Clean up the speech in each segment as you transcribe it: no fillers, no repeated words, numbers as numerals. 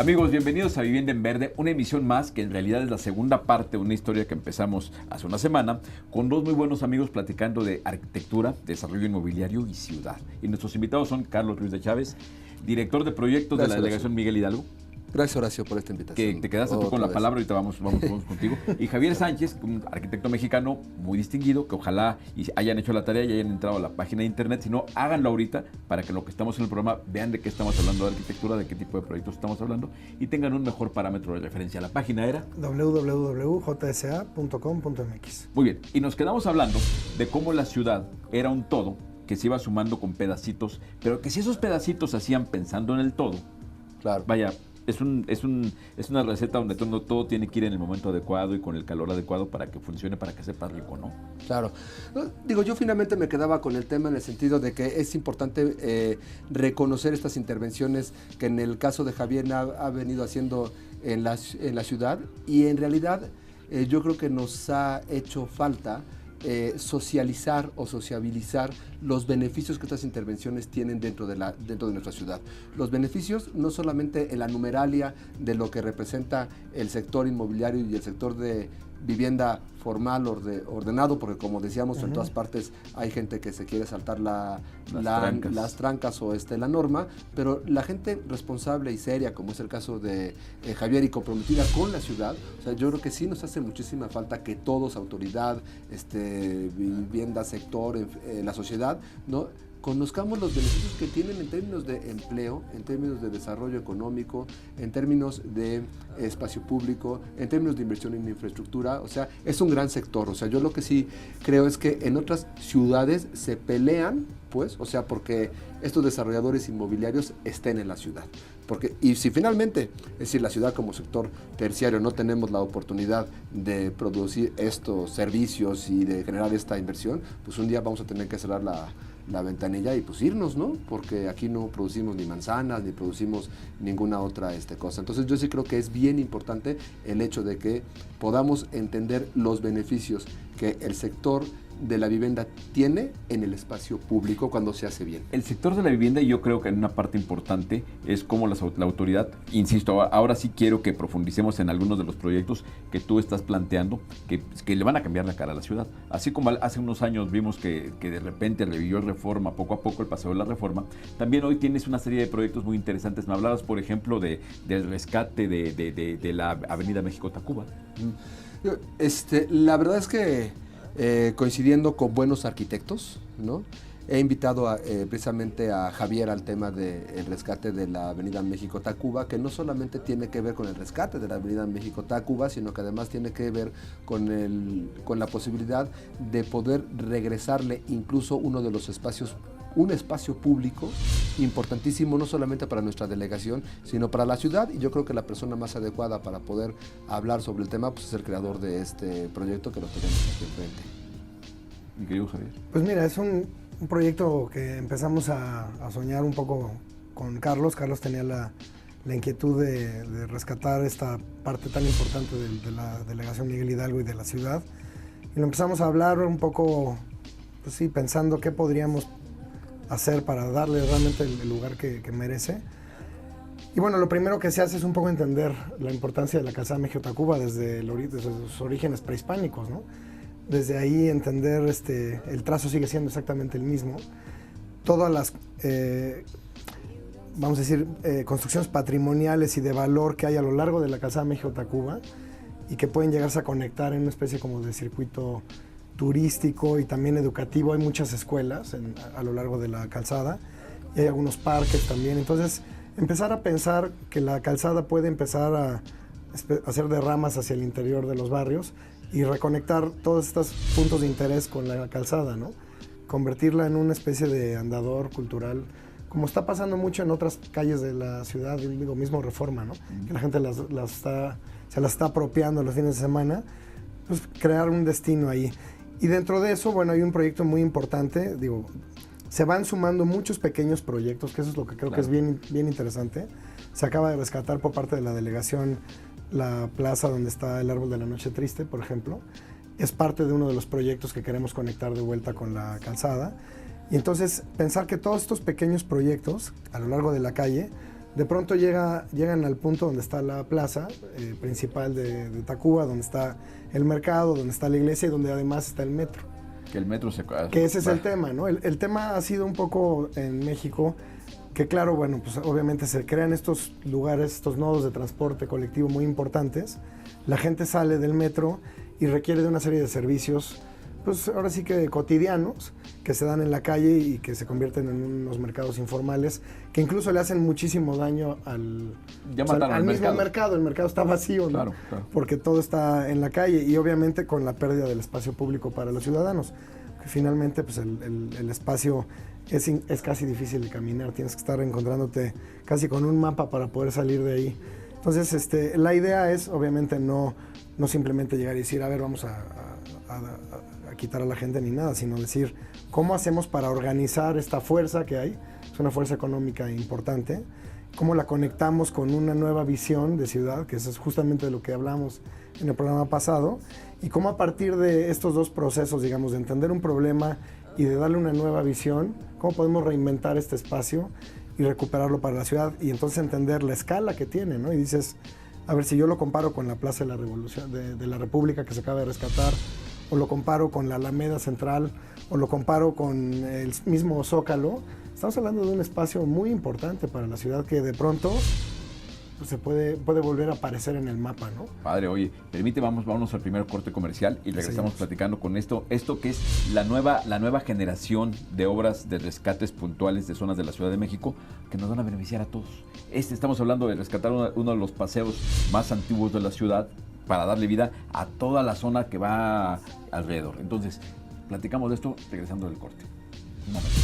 Amigos, bienvenidos a Vivienda en Verde, una emisión más que en realidad es la segunda parte de una historia que empezamos hace una semana con dos muy buenos amigos platicando de arquitectura, desarrollo inmobiliario y ciudad. Y nuestros invitados son Carlos Ruiz de Chávez, director de proyectos de la delegación Miguel Hidalgo. Gracias, Horacio, por esta invitación. Que te quedaste tú con la palabra, ahorita vamos contigo. Y Javier Sánchez, un arquitecto mexicano muy distinguido, que ojalá hayan hecho la tarea y hayan entrado a la página de internet. Si no, háganlo ahorita para que lo que estamos en el programa vean de qué estamos hablando de arquitectura, de qué tipo de proyectos estamos hablando y tengan un mejor parámetro de referencia. La página era www.jsa.com.mx. Muy bien, y nos quedamos hablando de cómo la ciudad era un todo que se iba sumando con pedacitos, pero que si esos pedacitos se hacían pensando en el todo, claro, vaya, es una receta donde todo tiene que ir en el momento adecuado y con el calor adecuado para que funcione, para que sepa rico, ¿no? Claro. Digo, yo finalmente me quedaba con el tema en el sentido de que es importante reconocer estas intervenciones que en el caso de Javier ha venido haciendo en la ciudad, y en realidad yo creo que nos ha hecho falta socializar o sociabilizar los beneficios que estas intervenciones tienen dentro de nuestra ciudad. Los beneficios no solamente en la numeralia de lo que representa el sector inmobiliario y el sector de vivienda formal, ordenado, porque como decíamos, en todas partes hay gente que se quiere saltar las trancas o la norma, pero la gente responsable y seria, como es el caso de Javier, y comprometida con la ciudad, o sea, yo creo que sí nos hace muchísima falta que todos, autoridad, vivienda, sector, la sociedad, ¿no?, conozcamos los beneficios que tienen en términos de empleo, en términos de desarrollo económico, en términos de espacio público, en términos de inversión en infraestructura. O sea, es un gran sector. O sea, yo lo que sí creo es que en otras ciudades se pelean, pues, o sea, porque estos desarrolladores inmobiliarios estén en la ciudad. Y si finalmente, es decir, la ciudad como sector terciario no tenemos la oportunidad de producir estos servicios y de generar esta inversión, pues un día vamos a tener que cerrar la ventanilla y pues irnos, ¿no? Porque aquí no producimos ni manzanas, ni producimos ninguna otra cosa. Entonces yo sí creo que es bien importante el hecho de que podamos entender los beneficios que el sector de la vivienda tiene en el espacio público cuando se hace bien. El sector de la vivienda, yo creo que en una parte importante es cómo la autoridad, insisto, ahora sí quiero que profundicemos en algunos de los proyectos que tú estás planteando, que le van a cambiar la cara a la ciudad. Así como hace unos años vimos que de repente revivió Reforma, poco a poco el paseo de la Reforma, también hoy tienes una serie de proyectos muy interesantes. Me hablabas, por ejemplo, del rescate de la Avenida México-Tacuba. La verdad es que coincidiendo con buenos arquitectos, ¿no?, he invitado precisamente a Javier al tema del rescate de la Avenida México-Tacuba, que no solamente tiene que ver con el rescate de la Avenida México-Tacuba, sino que además tiene que ver con la posibilidad de poder regresarle incluso uno de los espacios, un espacio público importantísimo, no solamente para nuestra delegación, sino para la ciudad, y yo creo que la persona más adecuada para poder hablar sobre el tema pues es el creador de este proyecto, que lo tenemos aquí enfrente. Mi querido Javier. Pues mira, es un proyecto que empezamos a soñar un poco con Carlos. Carlos tenía la inquietud de rescatar esta parte tan importante de la delegación Miguel Hidalgo y de la ciudad, y lo empezamos a hablar un poco, pues sí, pensando qué podríamos hacer para darle realmente el lugar que merece. Y bueno, lo primero que se hace es un poco entender la importancia de la calzada México-Tacuba desde sus orígenes prehispánicos, ¿no? Desde ahí entender, el trazo sigue siendo exactamente el mismo. Todas las, vamos a decir, construcciones patrimoniales y de valor que hay a lo largo de la calzada México-Tacuba y que pueden llegarse a conectar en una especie como de circuito turístico y también educativo. Hay muchas escuelas a lo largo de la calzada y hay algunos parques también. Entonces, empezar a pensar que la calzada puede empezar a hacer derramas hacia el interior de los barrios y reconectar todos estos puntos de interés con la calzada, ¿no? Convertirla en una especie de andador cultural, como está pasando mucho en otras calles de la ciudad, digo, mismo Reforma, ¿no? Que la gente se las está apropiando los fines de semana, pues crear un destino ahí. Y dentro de eso, bueno, hay un proyecto muy importante, digo, se van sumando muchos pequeños proyectos, que eso es lo que creo que es bien interesante. Se acaba de rescatar por parte de la delegación la plaza donde está el árbol de la noche triste, por ejemplo. Es parte de uno de los proyectos que queremos conectar de vuelta con la calzada. Y entonces pensar que todos estos pequeños proyectos a lo largo de la calle de pronto llegan al punto donde está la plaza principal de Tacuba, donde está el mercado, donde está la iglesia y donde además está el metro. Que el metro se... Que ese es el tema, ¿no? El tema ha sido un poco en México que claro, bueno, pues obviamente se crean estos lugares, estos nodos de transporte colectivo muy importantes. La gente sale del metro y requiere de una serie de servicios, pues ahora sí que cotidianos, que se dan en la calle y que se convierten en unos mercados informales, que incluso le hacen muchísimo daño al mismo mercado. El mercado está vacío, ¿no? Claro. Porque todo está en la calle y obviamente con la pérdida del espacio público para los ciudadanos. Que finalmente pues el espacio es casi difícil de caminar, tienes que estar encontrándote casi con un mapa para poder salir de ahí. Entonces la idea es obviamente no simplemente llegar y decir, a ver, vamos a quitar a la gente ni nada, sino decir, ¿cómo hacemos para organizar esta fuerza que hay? Es una fuerza económica importante. ¿Cómo la conectamos con una nueva visión de ciudad? Que eso es justamente de lo que hablamos en el programa pasado. Y cómo a partir de estos dos procesos, digamos, de entender un problema y de darle una nueva visión, cómo podemos reinventar este espacio y recuperarlo para la ciudad y entonces entender la escala que tiene, ¿no? Y dices, a ver, si yo lo comparo con la Plaza de la Revolución, de la República que se acaba de rescatar, o lo comparo con la Alameda Central, o lo comparo con el mismo Zócalo, estamos hablando de un espacio muy importante para la ciudad que de pronto pues, se puede volver a aparecer en el mapa, ¿no? Padre, oye, vámonos al primer corte comercial y regresamos platicando con esto que es la nueva generación de obras de rescates puntuales de zonas de la Ciudad de México que nos van a beneficiar a todos. Estamos hablando de rescatar uno de los paseos más antiguos de la ciudad para darle vida a toda la zona que va alrededor. Entonces, platicamos de esto regresando del corte. Un momento.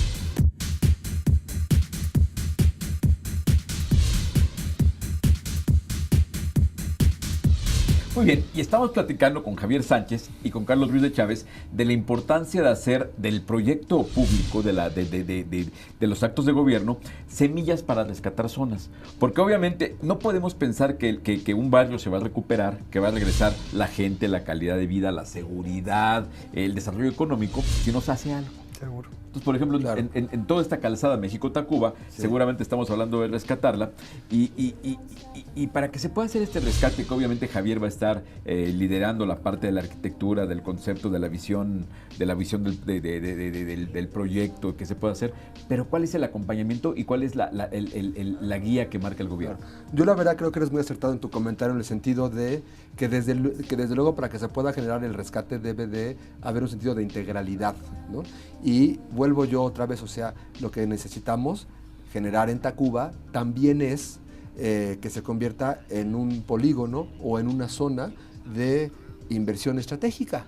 Muy bien, y estamos platicando con Javier Sánchez y con Carlos Ruiz de Chávez de la importancia de hacer del proyecto público, de los actos de gobierno, semillas para rescatar zonas. Porque obviamente no podemos pensar que un barrio se va a recuperar, que va a regresar la gente, la calidad de vida, la seguridad, el desarrollo económico, si no se hace algo. Seguro. Entonces, por ejemplo, claro, en toda esta calzada México-Tacuba, sí, seguramente estamos hablando de rescatarla y para que se pueda hacer este rescate, que obviamente Javier va a estar liderando la parte de la arquitectura, del concepto, de la visión del proyecto que se puede hacer, pero ¿cuál es el acompañamiento y cuál es la guía que marca el gobierno? Yo la verdad creo que eres muy acertado en tu comentario en el sentido de que desde luego para que se pueda generar el rescate debe de haber un sentido de integralidad, ¿no? Y vuelvo yo otra vez, o sea, lo que necesitamos generar en Tacuba también es que se convierta en un polígono o en una zona de inversión estratégica,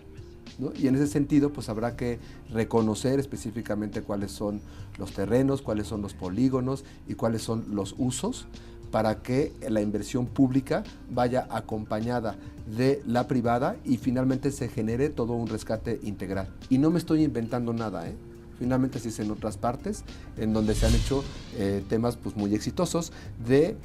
¿no? Y en ese sentido, pues habrá que reconocer específicamente cuáles son los terrenos, cuáles son los polígonos y cuáles son los usos para que la inversión pública vaya acompañada de la privada y finalmente se genere todo un rescate integral. Y no me estoy inventando nada, ¿eh? Finalmente se dice en otras partes, en donde se han hecho temas pues, muy exitosos de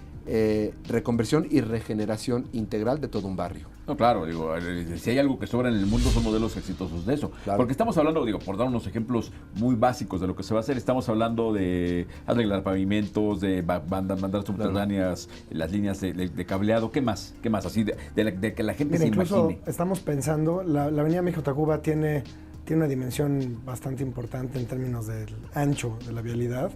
reconversión y regeneración integral de todo un barrio. No, claro, digo, si hay algo que sobra en el mundo son modelos exitosos de eso. Claro. Porque estamos hablando, digo, por dar unos ejemplos muy básicos de lo que se va a hacer, estamos hablando de arreglar pavimentos, de mandar subterráneas, claro, las líneas de cableado, ¿qué más? ¿Qué más? Así de que la gente se imagine. Estamos pensando, la avenida México-Tacuba tiene una dimensión bastante importante en términos del ancho de la vialidad.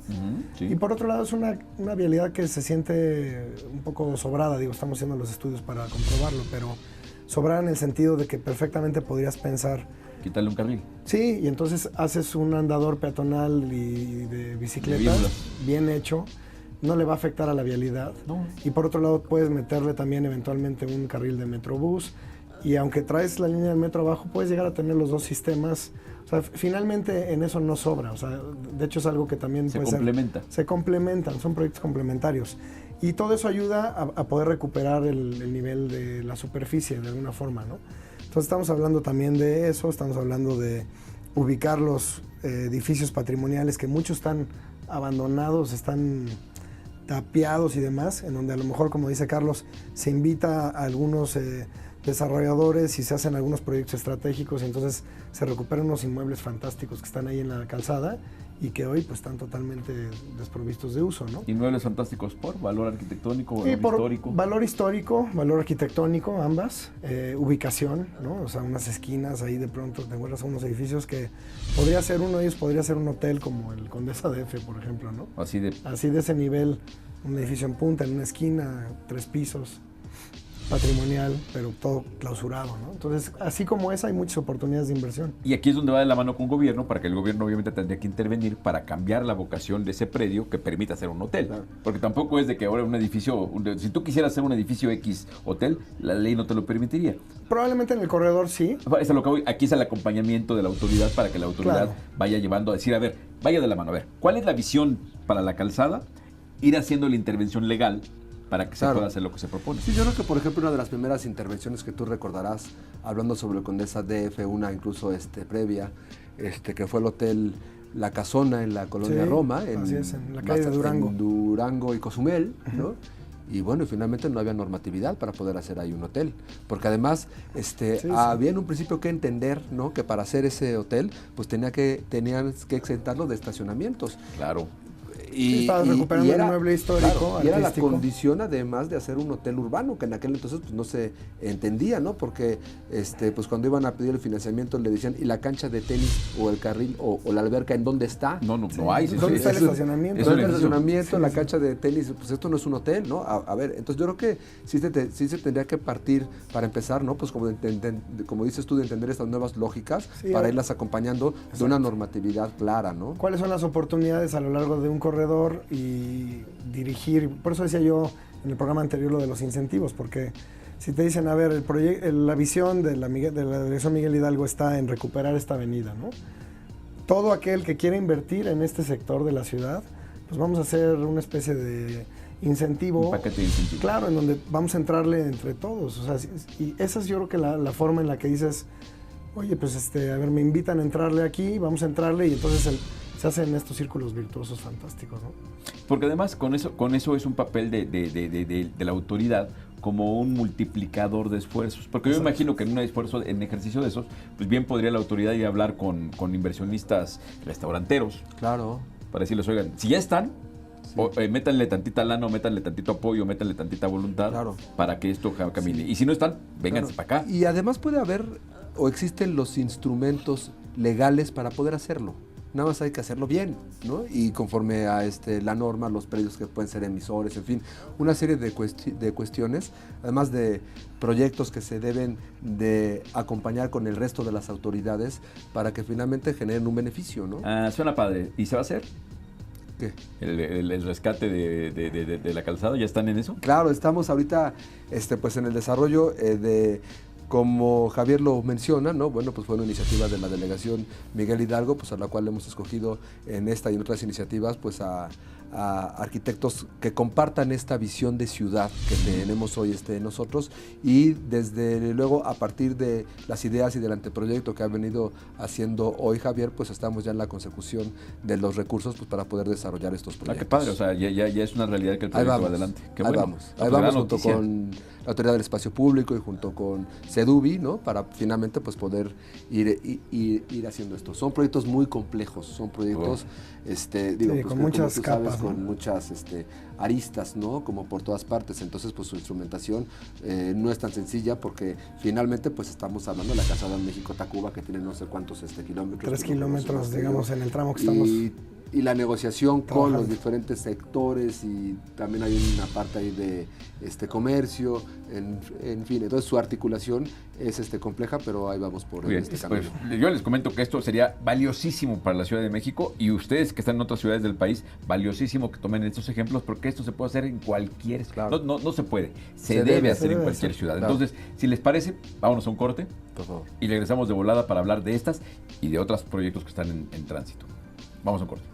Sí. Y por otro lado es una vialidad que se siente un poco sobrada, digo, estamos haciendo los estudios para comprobarlo, pero sobrada en el sentido de que perfectamente podrías pensar... Quitarle un carril. Sí, y entonces haces un andador peatonal y de bicicletas bien hecho, no le va a afectar a la vialidad. No. Y por otro lado puedes meterle también eventualmente un carril de Metrobús, y aunque traes la línea del metro abajo, puedes llegar a tener los dos sistemas. O sea, finalmente en eso no sobra. O sea, de hecho es algo que también se complementa. Se complementan, son proyectos complementarios. Y todo eso ayuda a poder recuperar el nivel de la superficie de alguna forma, ¿no? Entonces estamos hablando también de eso, estamos hablando de ubicar los edificios patrimoniales que muchos están abandonados, están tapiados y demás, en donde a lo mejor, como dice Carlos, se invita a algunos desarrolladores y se hacen algunos proyectos estratégicos y entonces se recuperan unos inmuebles fantásticos que están ahí en la calzada y que hoy pues están totalmente desprovistos de uso, ¿no? Inmuebles fantásticos por valor arquitectónico, Sí, valor por histórico. valor histórico, valor arquitectónico, ambas, ubicación, ¿no? O sea, unas esquinas ahí de pronto te encuentras unos edificios que podría ser uno de ellos, podría ser un hotel como el Condesa DF, por ejemplo, ¿no? Así de... Así de ese nivel, un edificio en punta, en una esquina, 3 pisos, patrimonial, pero todo clausurado, ¿no? Entonces, así como esa, hay muchas oportunidades de inversión. Y aquí es donde va de la mano con gobierno, para que el gobierno obviamente tendría que intervenir para cambiar la vocación de ese predio que permita ser un hotel. Claro. Porque tampoco es de que ahora un edificio, si tú quisieras hacer un edificio X hotel, la ley no te lo permitiría. Probablemente en el corredor sí. Es a lo que voy. Aquí es el acompañamiento de la autoridad para que la autoridad Claro. vaya llevando a decir, a ver, vaya de la mano, a ver, ¿cuál es la visión para la calzada? Ir haciendo la intervención legal para que se Claro. pueda hacer lo que se propone. Sí, yo creo que, por ejemplo, una de las primeras intervenciones que tú recordarás, hablando sobre el Condesa DF, una incluso previa, que fue el hotel La Casona en la colonia Sí, Roma, así es, en la calle de Durango. en Durango y Cozumel, ¿no? Y bueno, finalmente no había normatividad para poder hacer ahí un hotel, porque además había en un principio que entender, ¿no?, que para hacer ese hotel, pues tenían que exentarlo de estacionamientos. Claro. Sí, estabas recuperando el inmueble histórico, claro, y era la artístico. condición además de hacer un hotel urbano, que en aquel entonces pues no se entendía, ¿no? Porque pues cuando iban a pedir el financiamiento le decían, ¿y la cancha de tenis o el carril o la alberca en dónde está? No hay. ¿Dónde está el estacionamiento? Es un ¿Dónde está el edificio. estacionamiento, la cancha de tenis? Pues esto no es un hotel, ¿no? A ver, entonces yo creo que sí se tendría que partir para empezar, ¿no? Pues como dices tú, de entender estas nuevas lógicas Sí, para irlas acompañando de una normatividad clara, ¿no? ¿Cuáles son las oportunidades a lo largo de un corredor y dirigir? Por eso decía yo en el programa anterior lo de los incentivos, porque si te dicen, a ver, la visión de la Dirección Miguel Hidalgo está en recuperar esta avenida, ¿no? Todo aquel que quiera invertir en este sector de la ciudad, pues vamos a hacer una especie de incentivo. Un paquete de incentivos. Claro, en donde vamos a entrarle entre todos. O sea, y esa es yo creo que la forma en la que dices, oye, pues a ver, me invitan a entrarle aquí, vamos a entrarle, y entonces se hacen estos círculos virtuosos fantásticos, ¿no? Porque además con eso es un papel de la autoridad como un multiplicador de esfuerzos. Porque yo me imagino que en un esfuerzo, en ejercicio de esos, pues bien podría la autoridad ir a hablar con inversionistas restauranteros. Claro. Para decirles, oigan, si ya están, métanle tantita lana, o métanle tantito apoyo, métanle tantita voluntad, Claro. para que esto camine. Y si no están, vénganse Claro. para acá. Y además puede haber o existen los instrumentos legales para poder hacerlo. Nada más hay que hacerlo bien, ¿no? Y conforme a la norma, los predios que pueden ser emisores, en fin, una serie de cuestiones, además de proyectos que se deben de acompañar con el resto de las autoridades para que finalmente generen un beneficio, ¿no? Suena padre. ¿Y se va a hacer? ¿Qué? El rescate de la calzada, ¿ya están en eso? Claro, estamos ahorita pues en el desarrollo como Javier lo menciona, ¿no? Bueno, pues fue una iniciativa de la delegación Miguel Hidalgo, pues a la cual hemos escogido en esta y en otras iniciativas, pues a arquitectos que compartan esta visión de ciudad que tenemos hoy nosotros, y desde luego a partir de las ideas y del anteproyecto que ha venido haciendo hoy Javier, pues estamos ya en la consecución de los recursos, pues para poder desarrollar estos proyectos. Qué padre, o sea, ya es una realidad que el proyecto va adelante. Qué ahí bueno. vamos, No, ahí pues, vamos gran junto noticia. con la Autoridad del Espacio Público y junto con CEDUBI, ¿no? Para finalmente pues poder ir haciendo esto. Son proyectos muy complejos, son proyectos con como muchas tú capas, sabes, ¿no? con muchas aristas, ¿no? Como por todas partes. Entonces, pues su instrumentación no es tan sencilla, porque finalmente pues estamos hablando de la calzada México-Tacuba, que tiene no sé cuántos kilómetros. 3 kilómetros, digamos, en el tramo que estamos. Y la negociación con trabajando. los diferentes sectores, y también hay una parte ahí de comercio, en fin, entonces su articulación es compleja, pero ahí vamos por Muy bien, camino. pues, yo les comento que esto sería valiosísimo para la Ciudad de México, y ustedes que están en otras ciudades del país, valiosísimo que tomen estos ejemplos, porque esto se puede hacer en cualquier... Claro. No se puede, se debe hacer en cualquier ciudad. Claro. Entonces, si les parece, vámonos a un corte Por favor. y regresamos de volada para hablar de estas y de otros proyectos que están en tránsito. Vamos a un corte.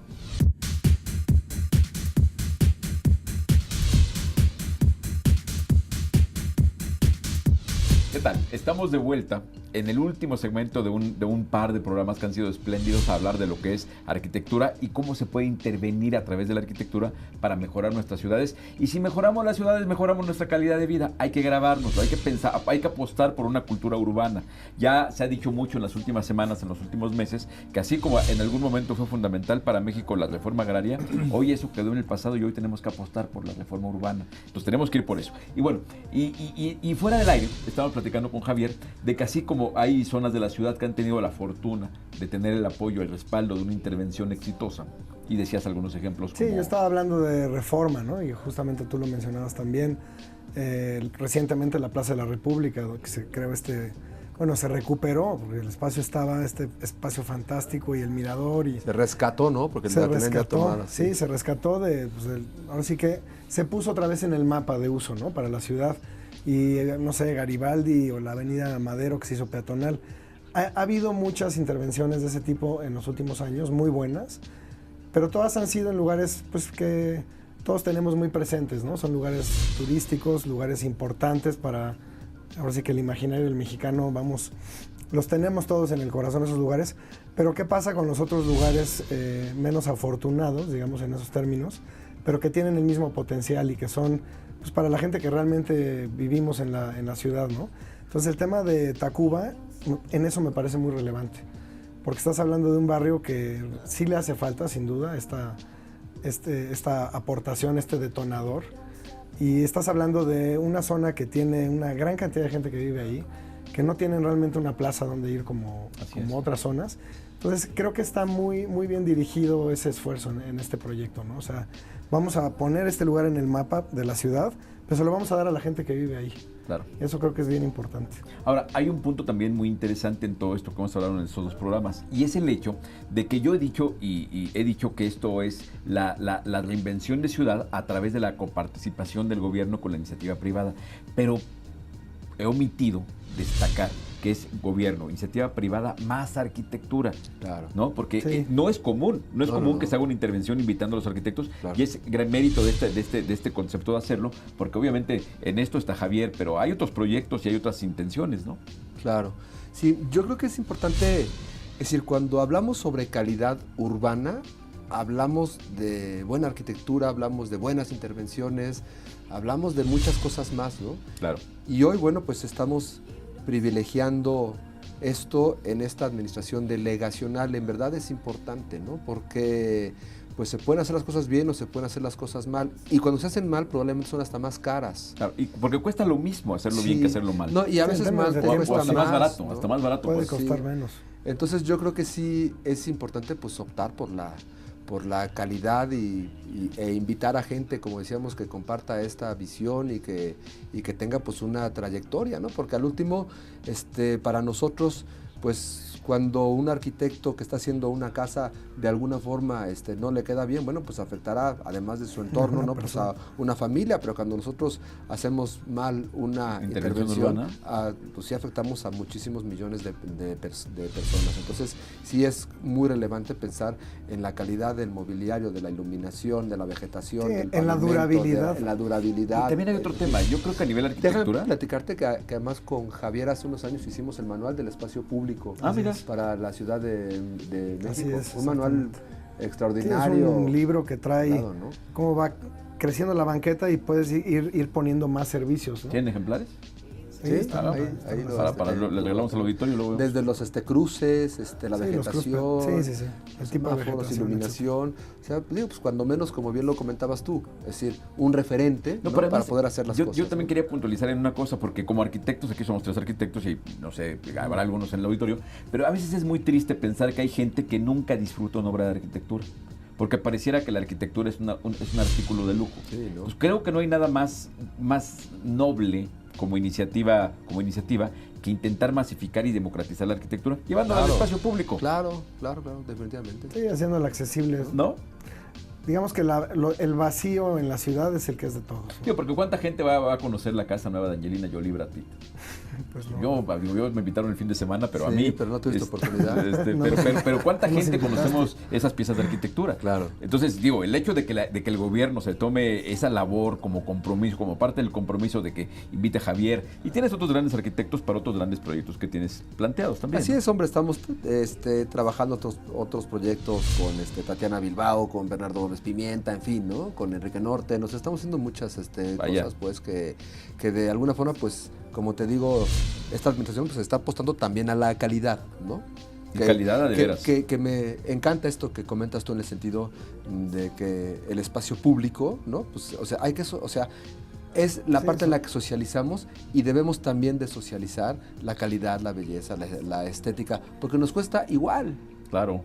¿Qué tal? Estamos de vuelta en el último segmento de un par de programas que han sido espléndidos a hablar de lo que es arquitectura y cómo se puede intervenir a través de la arquitectura para mejorar nuestras ciudades. Y si mejoramos las ciudades, mejoramos nuestra calidad de vida. Hay que grabarnos, hay que pensar, hay que apostar por una cultura urbana. Ya se ha dicho mucho en las últimas semanas, en los últimos meses, que así como en algún momento fue fundamental para México la reforma agraria, hoy eso quedó en el pasado y hoy tenemos que apostar por la reforma urbana. Entonces tenemos que ir por eso. Y bueno, y fuera del aire, estábamos platicando con Javier de que así como hay zonas de la ciudad que han tenido la fortuna de tener el apoyo, el respaldo de una intervención exitosa, y decías algunos ejemplos. Sí, yo estaba hablando de reforma, ¿no? Y justamente tú lo mencionabas también. Recientemente la Plaza de la República, que se creó se recuperó, porque el espacio estaba, este espacio fantástico y el mirador. Y se rescató, ¿no? Porque se rescató, sí, se rescató ahora sí que se puso otra vez en el mapa de uso, ¿no? Para la ciudad. Y, no sé, Garibaldi o la Avenida Madero que se hizo peatonal. Ha habido muchas intervenciones de ese tipo en los últimos años, muy buenas, pero todas han sido en lugares pues que todos tenemos muy presentes, ¿no? Son lugares turísticos, lugares importantes para, ahora sí que el imaginario del mexicano, los tenemos todos en el corazón esos lugares, pero ¿qué pasa con los otros lugares menos afortunados, digamos en esos términos, pero que tienen el mismo potencial y que son pues, para la gente que realmente vivimos en la ciudad, ¿no? Entonces el tema de Tacuba, en eso me parece muy relevante, porque estás hablando de un barrio que sí le hace falta, sin duda, esta aportación, este detonador, y estás hablando de una zona que tiene una gran cantidad de gente que vive ahí, que no tienen realmente una plaza donde ir como otras zonas. Entonces creo que está muy, muy bien dirigido ese esfuerzo en este proyecto, ¿no? O sea, vamos a poner este lugar en el mapa de la ciudad, pero se lo vamos a dar a la gente que vive ahí. Claro. Eso creo que es bien importante. Ahora, hay un punto también muy interesante en todo esto que hemos hablado en estos dos programas, y es el hecho de que yo he dicho, y he dicho que esto es la reinvención de ciudad a través de la coparticipación del gobierno con la iniciativa privada, pero he omitido destacar que es gobierno, iniciativa privada más arquitectura, claro, ¿no? Porque sí. No es común que se haga una intervención invitando a los arquitectos, claro. Y es gran mérito de este concepto de hacerlo, porque obviamente en esto está Javier, pero hay otros proyectos y hay otras intenciones, ¿no? Claro, sí, yo creo que es importante, es decir, cuando hablamos sobre calidad urbana, hablamos de buena arquitectura, hablamos de buenas intervenciones, hablamos de muchas cosas más, ¿no? Claro. Y hoy, bueno, pues estamos privilegiando esto en esta administración delegacional. En verdad es importante, ¿no? Porque pues se pueden hacer las cosas bien o se pueden hacer las cosas mal, y cuando se hacen mal probablemente son hasta más caras. Claro, y porque cuesta lo mismo hacerlo bien que hacerlo mal. No, y a veces más cuesta hasta más barato, ¿no? Hasta más barato puede costar menos. Entonces yo creo que sí es importante pues optar por la calidad e invitar a gente, como decíamos, que comparta esta visión y que tenga pues una trayectoria, ¿no? Porque al último, para nosotros, pues cuando un arquitecto que está haciendo una casa de alguna forma no le queda bien, bueno, pues afectará, además de su entorno, ¿no? Pues a una familia, pero cuando nosotros hacemos mal una intervención, pues sí afectamos a muchísimos millones de personas. Entonces sí es muy relevante pensar en la calidad del mobiliario, de la iluminación, de la vegetación, sí, en la durabilidad. En la durabilidad. Y también hay otro tema, yo creo que a nivel arquitectura... Déjame platicarte que además con Javier hace unos años hicimos el manual del espacio público. Mira. Para la Ciudad de México. Así es, un manual extraordinario. Sí, es un libro que trae claro, ¿no? cómo va creciendo la banqueta y puedes ir poniendo más servicios, ¿no? ¿Tienen ejemplares? Sí, está ahí le regalamos al auditorio. Luego. Desde los cruces, la vegetación, sí. El tipo de vegetación, iluminación. O sea, digo, pues cuando menos, como bien lo comentabas tú, es decir, un referente, ¿no? Para poder hacer las cosas. Yo también quería puntualizar en una cosa, porque como arquitectos, aquí somos 3 arquitectos y no sé, habrá algunos en el auditorio, pero a veces es muy triste pensar que hay gente que nunca disfruta una obra de arquitectura. Porque pareciera que la arquitectura es un artículo de lujo. Sí, ¿no? Pues creo que no hay nada más noble como iniciativa que intentar masificar y democratizar la arquitectura, llevándola al espacio público. Claro, definitivamente. Sí, haciéndola accesible. ¿No? Digamos que el vacío en la ciudad es el que es de todos, ¿no? Porque ¿cuánta gente va a conocer la casa nueva de Angelina Jolie, Brad Pitt? Pues no. Yo me invitaron el fin de semana, pero Sí, a mí... pero no tuviste oportunidad. No. Pero ¿cuánta Nos gente invitaste. conocemos esas piezas de arquitectura? Claro. Entonces, digo, el hecho de que el gobierno se tome esa labor como compromiso, como parte del compromiso de que invite a Javier, y tienes otros grandes arquitectos para otros grandes proyectos que tienes planteados también. Así es, hombre, estamos trabajando otros proyectos con Tatiana Bilbao, con Bernardo Gómez Pimienta, en fin, ¿no? Con Enrique Norte, nos estamos haciendo muchas Vaya. cosas, pues, que de alguna forma, pues, como te digo, esta administración pues está apostando también a la calidad, ¿no? Y calidad de veras. Que me encanta esto que comentas tú en el sentido de que el espacio público, ¿no? Pues, o sea, es la Sí, parte eso. en la que socializamos y debemos también de socializar la calidad, la belleza, la estética, porque nos cuesta igual. Claro,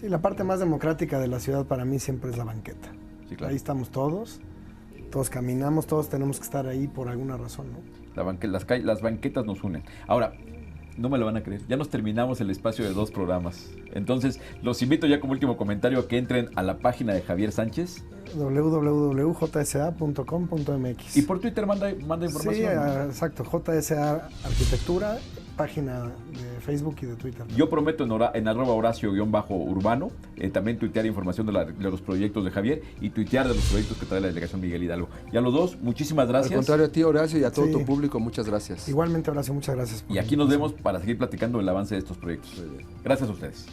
Sí, la parte más democrática de la ciudad para mí siempre es la banqueta. sí, claro. Ahí estamos todos caminamos, todos tenemos que estar ahí por alguna razón, ¿no? Las banquetas nos unen. Ahora, no me lo van a creer, ya nos terminamos el espacio de 2 programas. Entonces, los invito ya como último comentario a que entren a la página de Javier Sánchez. www.jsa.com.mx. Y por Twitter manda información. Sí, exacto, JSA Arquitectura, página de Facebook y de Twitter. Yo prometo en @Horacio_Urbano también tuitear información de los proyectos de Javier y tuitear de los proyectos que trae la delegación Miguel Hidalgo. Y a los dos, muchísimas gracias. Al contrario a ti, Horacio, y a todo Sí. tu público, muchas gracias. Igualmente, Horacio, muchas gracias. por Y la aquí nos invitación. vemos para seguir platicando del avance de estos proyectos. Gracias a ustedes.